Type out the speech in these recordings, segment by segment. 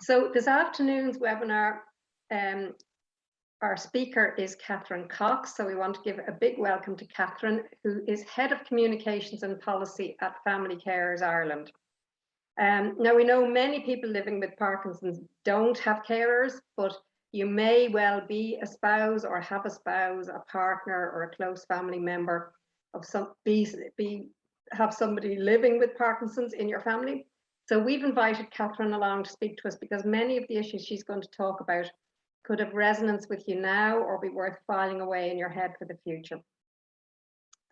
So this afternoon's webinar, our speaker is Catherine Cox. So we want to give a big welcome to Catherine, who is Head of Communications and Policy at Family Carers Ireland. Now we know many people living with Parkinson's don't have carers, but you may well be a spouse or have a spouse, a partner or a close family member of have somebody living with Parkinson's in your family. So we've invited Catherine along to speak to us because many of the issues she's going to talk about could have resonance with you now or be worth filing away in your head for the future.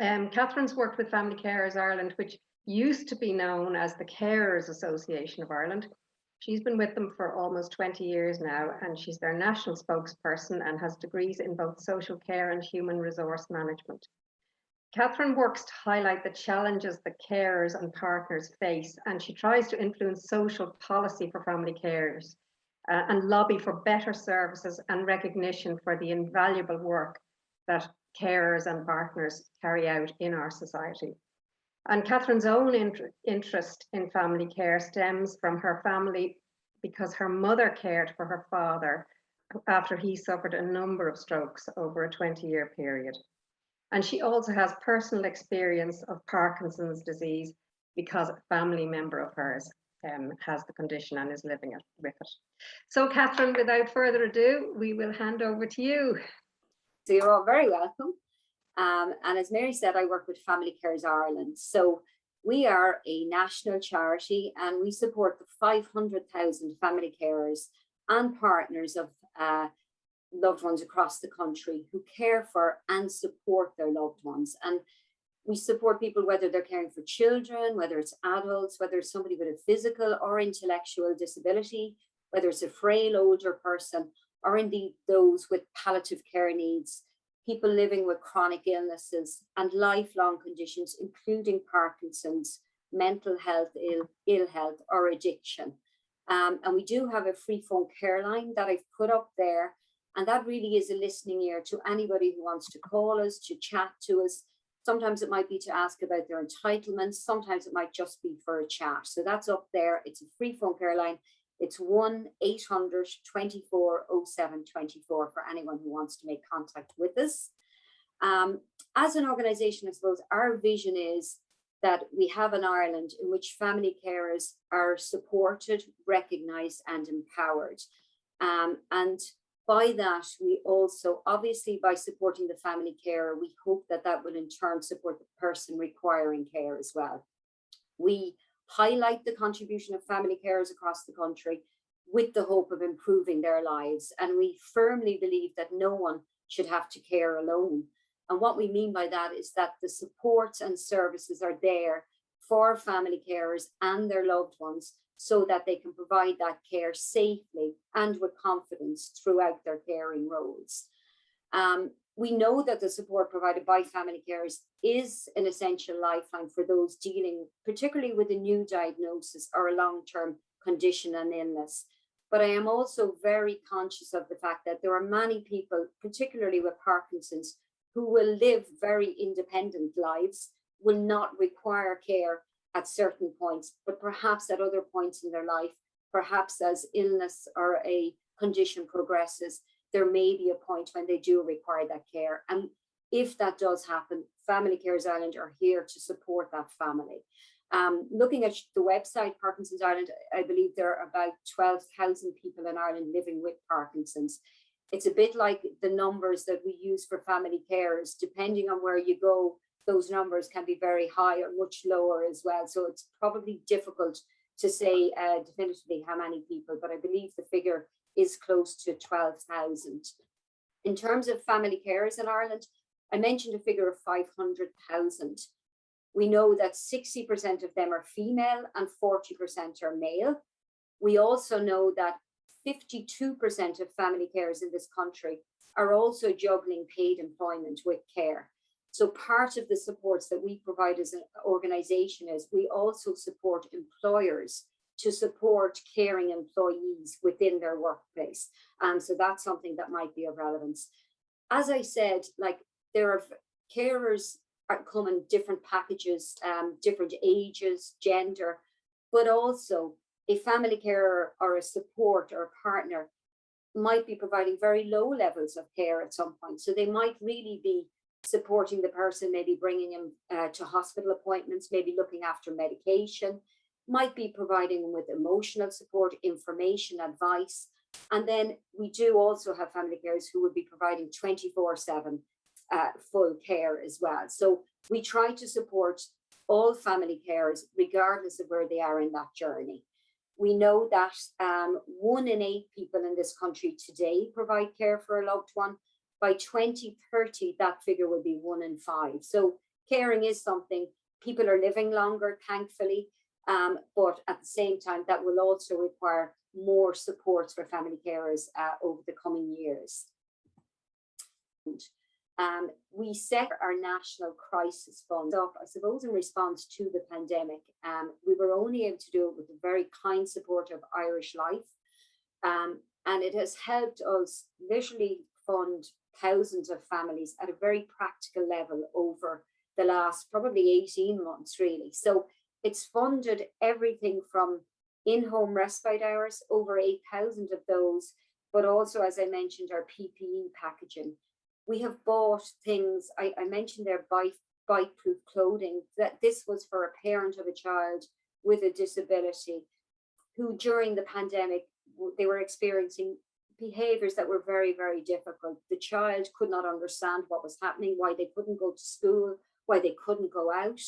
Catherine's worked with Family Carers Ireland, which used to be known as the Carers Association of Ireland. She's been with them for almost 20 years now, and she's their national spokesperson and has degrees in both social care and human resource management. Catherine works to highlight the challenges that carers and partners face, and she tries to influence social policy for family carers and lobby for better services and recognition for the invaluable work that carers and partners carry out in our society. And Catherine's own interest in family care stems from her family because her mother cared for her father after he suffered a number of strokes over a 20-year period. And she also has personal experience of Parkinson's disease because a family member of hers has the condition and is living with it. So Catherine, without further ado, we will hand over to you. So you're all very welcome. And as Mary said, I work with Family Carers Ireland. So we are a national charity and we support the 500,000 family carers and partners of loved ones across the country who care for and support their loved ones. And we support people whether they're caring for children, whether it's adults, whether it's somebody with a physical or intellectual disability, whether it's a frail older person, or indeed those with palliative care needs, people living with chronic illnesses and lifelong conditions, including Parkinson's, mental health, ill health, or addiction. And we do have a free phone care line that I've put up there. And that really is a listening ear to anybody who wants to call us, to chat to us. Sometimes it might be to ask about their entitlements. Sometimes it might just be for a chat. So that's up there. It's a free phone care line. It's 1-800-24-07-24 for anyone who wants to make contact with us. As an organisation, I suppose our vision is that we have an Ireland in which family carers are supported, recognised and empowered. And by that, we also, obviously by supporting the family carer, we hope that that will in turn support the person requiring care as well. We highlight the contribution of family carers across the country with the hope of improving their lives. And we firmly believe that no one should have to care alone. And what we mean by that is that the supports and services are there for family carers and their loved ones so that they can provide that care safely and with confidence throughout their caring roles. We know that the support provided by family carers is an essential lifeline for those dealing particularly with a new diagnosis or a long-term condition and illness. But I am also very conscious of the fact that there are many people, particularly with Parkinson's, who will live very independent lives, will not require care at certain points, but perhaps at other points in their life, perhaps as illness or a condition progresses, there may be a point when they do require that care. And if that does happen, Family Carers Ireland are here to support that family. Looking at the website, Parkinson's Ireland, I believe there are about 12,000 people in Ireland living with Parkinson's. It's a bit like the numbers that we use for family carers. Depending on where you go, those numbers can be very high or much lower as well. So it's probably difficult to say definitively how many people, but I believe the figure is close to 12,000. In terms of family carers in Ireland, I mentioned a figure of 500,000. We know that 60% of them are female and 40% are male. We also know that 52% of family carers in this country are also juggling paid employment with care. So part of the supports that we provide as an organisation is we also support employers to support caring employees within their workplace. So that's something that might be of relevance. As I said, like there are carers come in different packages, different ages, gender, but also a family carer or a support or a partner might be providing very low levels of care at some point. So they might really be supporting the person, maybe bringing him to hospital appointments, maybe looking after medication, might be providing them with emotional support, information, advice. And then we do also have family carers who would be providing 24/7 full care as well. So we try to support all family carers, regardless of where they are in that journey. We know that 1 in 8 people in this country today provide care for a loved one. By 2030, that figure will be 1 in 5. So caring is something. People are living longer, thankfully, but at the same time, that will also require more supports for family carers over the coming years. We set our national crisis fund up, I suppose, in response to the pandemic. We were only able to do it with the very kind support of Irish Life. And it has helped us literally fund thousands of families at a very practical level over the last probably 18 months, really. So it's funded everything from in-home respite hours, over 8,000 of those, but also, as I mentioned, our PPE packaging. We have bought things, I mentioned their bite-proof clothing, that this was for a parent of a child with a disability who during the pandemic, they were experiencing behaviors that were very, very difficult. The child could not understand what was happening, why they couldn't go to school, why they couldn't go out.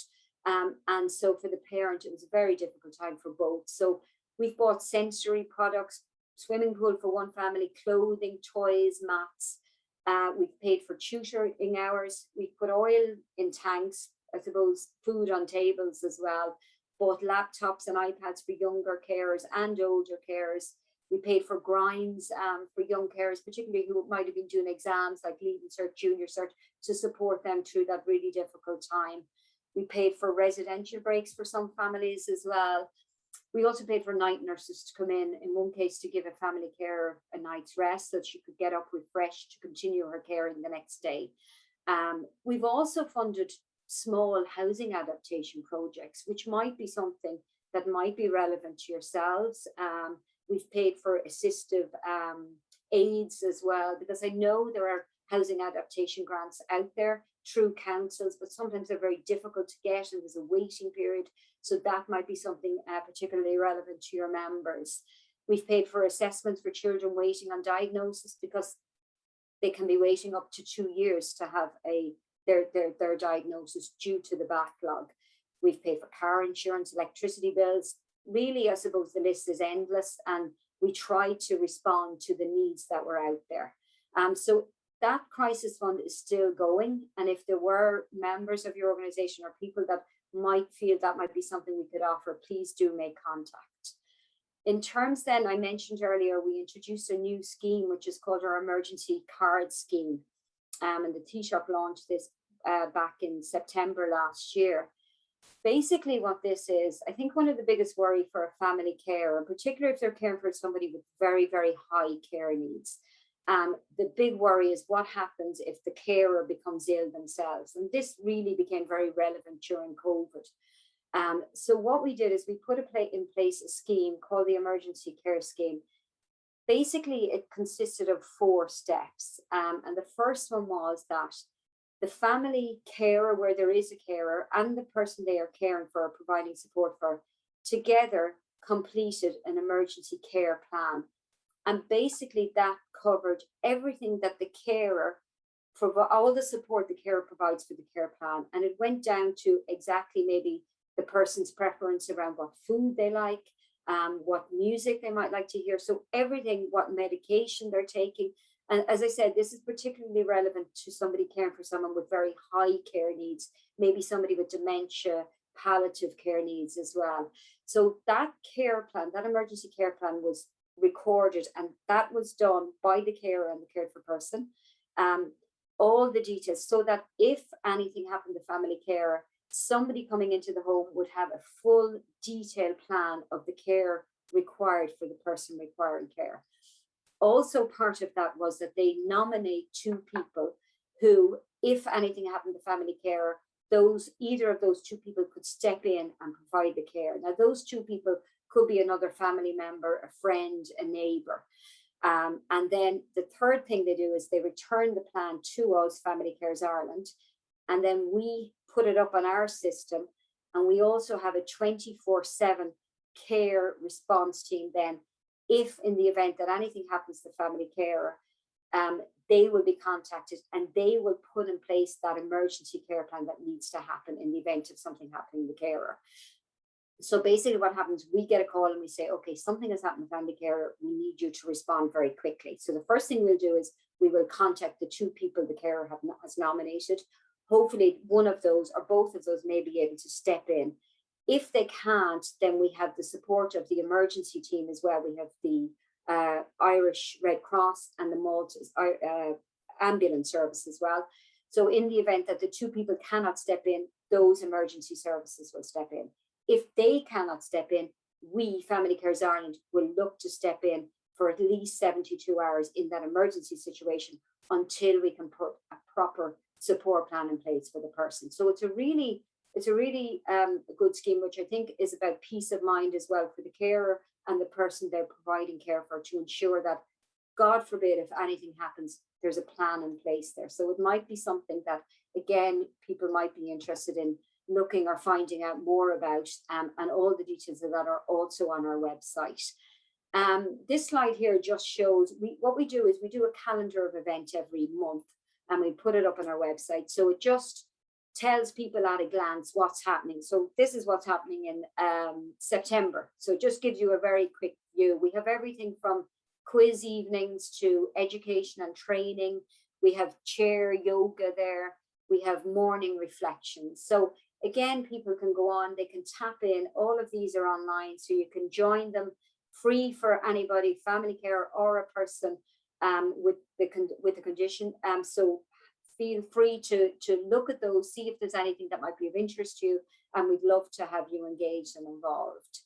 And so for the parent, it was a very difficult time for both. So we've bought sensory products, swimming pool for one family, clothing, toys, mats. We've paid for tutoring hours. We've put oil in tanks, I suppose, food on tables as well. Bought laptops and iPads for younger carers and older carers. We paid for grinds for young carers, particularly who might have been doing exams like Leaving Cert, Junior Cert, to support them through that really difficult time. We paid for residential breaks for some families as well. We also paid for night nurses to come in one case to give a family carer a night's rest so that she could get up refreshed to continue her caring the next day. We've also funded small housing adaptation projects, which might be something that might be relevant to yourselves. We've paid for assistive aids as well, because I know there are housing adaptation grants out there through councils, but sometimes they're very difficult to get and there's a waiting period. So that might be something particularly relevant to your members. We've paid for assessments for children waiting on diagnosis, because they can be waiting up to 2 years to have their diagnosis due to the backlog. We've paid for car insurance, electricity bills. Really, I suppose the list is endless, and we try to respond to the needs that were out there. So that crisis fund is still going. And if there were members of your organization or people that might feel that might be something we could offer, please do make contact. In terms then, I mentioned earlier, we introduced a new scheme, which is called our emergency card scheme. And the Taoiseach launched this back in September last year. Basically what this is, I think one of the biggest worry for a family carer, particularly if they're caring for somebody with very, very high care needs, the big worry is what happens if the carer becomes ill themselves. And this really became very relevant during COVID. So what we did is we put in place a scheme called the Emergency Care Scheme. Basically, it consisted of 4 steps. And the first one was that the family carer, where there is a carer, and the person they are caring for or providing support for, together completed an emergency care plan. And basically that covered everything that the carer, for all the support the carer provides for the care plan. And it went down to exactly maybe the person's preference around what food they like, what music they might like to hear. So everything, what medication they're taking. And as I said, this is particularly relevant to somebody caring for someone with very high care needs, maybe somebody with dementia, palliative care needs as well. So that care plan, that emergency care plan was recorded, and that was done by the carer and the cared for person. All the details, so that if anything happened to family carer, somebody coming into the home would have a full detailed plan of the care required for the person requiring care. Also part of that was that they nominate 2 people who, if anything happened to family carer, either of those 2 people could step in and provide the care. Now those 2 people could be another family member, a friend, a neighbor. And then the third thing they do is they return the plan to us, Family Cares Ireland, and then we put it up on our system. And we also have a 24/7 care response team then, if in the event that anything happens to family carer, they will be contacted and they will put in place that emergency care plan that needs to happen in the event of something happening to the carer. So basically what happens, we get a call and we say, okay, something has happened to family carer, we need you to respond very quickly. So the first thing we'll do is we will contact the 2 people the carer has nominated. Hopefully one of those or both of those may be able to step in. If they can't, then we have the support of the emergency team as well. We have the Irish Red Cross and the Maltese ambulance service as well. So in the event that the 2 people cannot step in, those emergency services will step in. If they cannot step in, we, Family Cares Ireland, will look to step in for at least 72 hours in that emergency situation until we can put a proper support plan in place for the person. So it's a really good scheme, which I think is about peace of mind as well for the carer and the person they're providing care for, to ensure that, God forbid, if anything happens, there's a plan in place there. So it might be something that, again, people might be interested in looking or finding out more about, and all the details of that are also on our website. This slide here just shows, what we do is we do a calendar of event every month and we put it up on our website. So it just tells people at a glance what's happening. So this is what's happening in September. So it just gives you a very quick view. We have everything from quiz evenings to education and training. We have chair yoga there. We have morning reflections. So again, people can go on, they can tap in. All of these are online, so you can join them free for anybody, family care or a person with the condition. So feel free to look at those, see if there's anything that might be of interest to you, and we'd love to have you engaged and involved.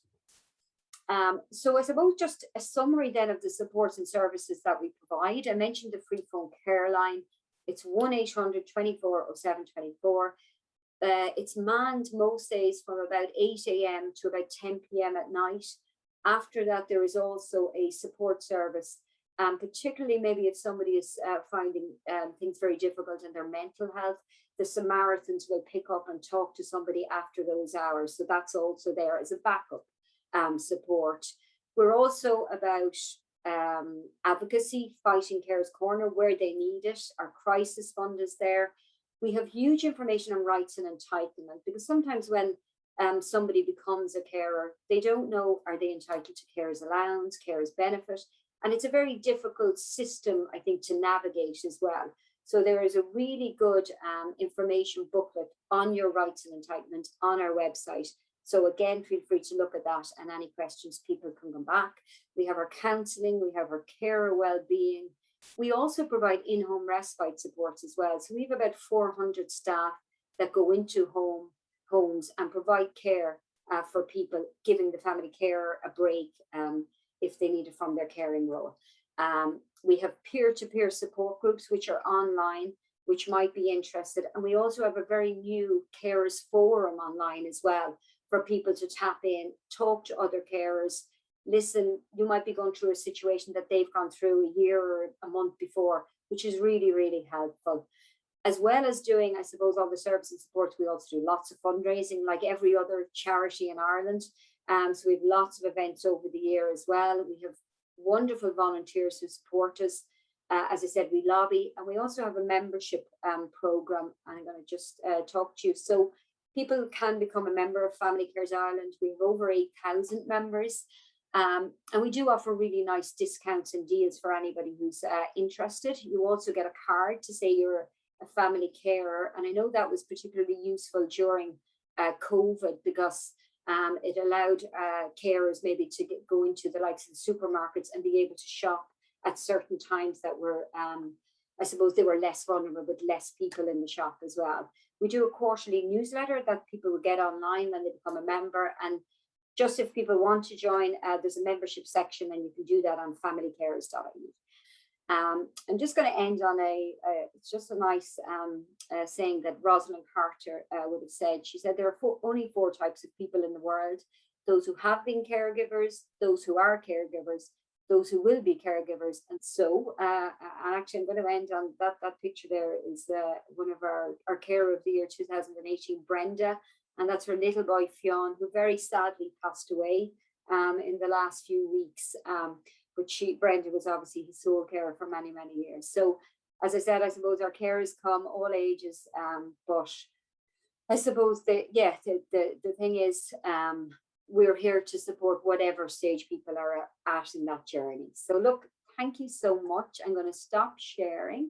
So I suppose just a summary then of the supports and services that we provide. I mentioned the free phone care line. It's 1-800-2407-24. It's manned most days from about 8 a.m. to about 10 p.m. at night. After that, there is also a support service, particularly maybe if somebody is finding things very difficult in their mental health. The Samaritans will pick up and talk to somebody after those hours. So that's also there as a backup support. We're also about advocacy, fighting Carers Corner where they need it. Our crisis fund is there. We have huge information on rights and entitlement, because sometimes when somebody becomes a carer, they don't know, are they entitled to carers allowance, carers benefit? And it's a very difficult system, I think, to navigate as well. So there is a really good information booklet on your rights and entitlement on our website. So again, feel free to look at that, and any questions, people can come back. We have our counselling, we have our carer well-being. We also provide in-home respite supports as well. So we have about 400 staff that go into homes and provide care for people, giving the family carer a break if they need it from their caring role. We have peer-to-peer support groups which are online, which might be interested. And we also have a very new carers forum online as well, for people to tap in, talk to other carers, listen. You might be going through a situation that they've gone through a year or a month before, which is really, really helpful. As well as doing, I suppose, all the service and support, we also do lots of fundraising like every other charity in Ireland. So we have lots of events over the year as well. We have wonderful volunteers who support us. As I said, we lobby, and we also have a membership program. I'm going to just talk to you. So people can become a member of Family Cares Ireland. We have over 8,000 members. And we do offer really nice discounts and deals for anybody who's interested. You also get a card to say you're a family carer. And I know that was particularly useful during COVID, because it allowed carers maybe to go into the likes of the supermarkets and be able to shop at certain times that were, I suppose they were less vulnerable, with less people in the shop as well. We do a quarterly newsletter that people will get online when they become a member. And just if people want to join, there's a membership section, and you can do that on familycarers.ie. I'm just going to end on it's just a nice saying that Rosalind Carter would have said. She said there are only 4 types of people in the world: those who have been caregivers, those who are caregivers, those who will be caregivers. And so, and actually I'm going to end on that picture there is one of our carer of the year 2018, Brenda, and that's her little boy Fionn, who very sadly passed away in the last few weeks. But Brenda was obviously his sole carer for many, many years. So as I said, I suppose our carers come all ages, but I suppose the thing is, we're here to support whatever stage people are at in that journey. So look, thank you so much. I'm going to stop sharing.